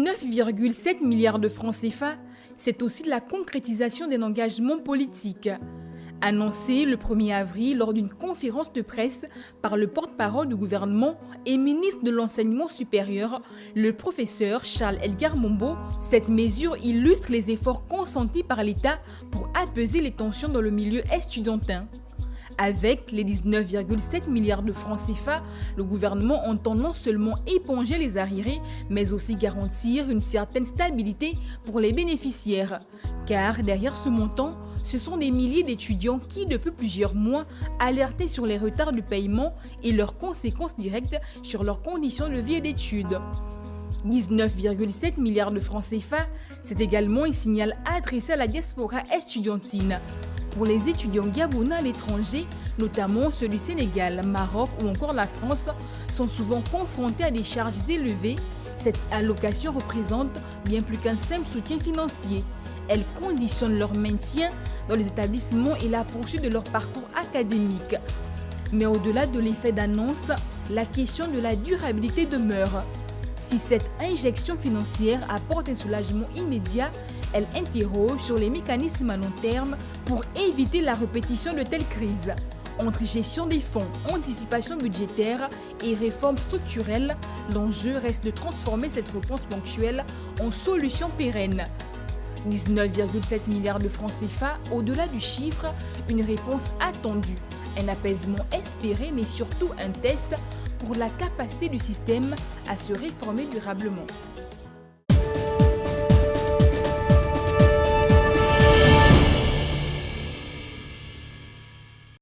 19,7 milliards de francs CFA, c'est aussi la concrétisation d'un engagement politique. Annoncé le 1er avril lors d'une conférence de presse par le porte-parole du gouvernement et ministre de l'Enseignement supérieur, le professeur Charles Elgar Mombo, cette mesure illustre les efforts consentis par l'État pour apaiser les tensions dans le milieu estudiantin. Avec les 19,7 milliards de francs CFA, le gouvernement entend non seulement éponger les arriérés, mais aussi garantir une certaine stabilité pour les bénéficiaires. Car derrière ce montant, ce sont des milliers d'étudiants qui, depuis plusieurs mois, alertaient sur les retards de paiement et leurs conséquences directes sur leurs conditions de vie et d'études. 19,7 milliards de francs CFA, c'est également un signal adressé à la diaspora estudiantine. Pour les étudiants gabonais à l'étranger, notamment ceux du Sénégal, Maroc ou encore la France, sont souvent confrontés à des charges élevées. Cette allocation représente bien plus qu'un simple soutien financier. Elle conditionne leur maintien dans les établissements et la poursuite de leur parcours académique. Mais au-delà de l'effet d'annonce, la question de la durabilité demeure. Si cette injection financière apporte un soulagement immédiat, elle interroge sur les mécanismes à long terme pour éviter la répétition de telles crises. Entre gestion des fonds, anticipation budgétaire et réforme structurelle, l'enjeu reste de transformer cette réponse ponctuelle en solution pérenne. 19,7 milliards de francs CFA, au-delà du chiffre, une réponse attendue, un apaisement espéré mais surtout un test pour la capacité du système à se réformer durablement.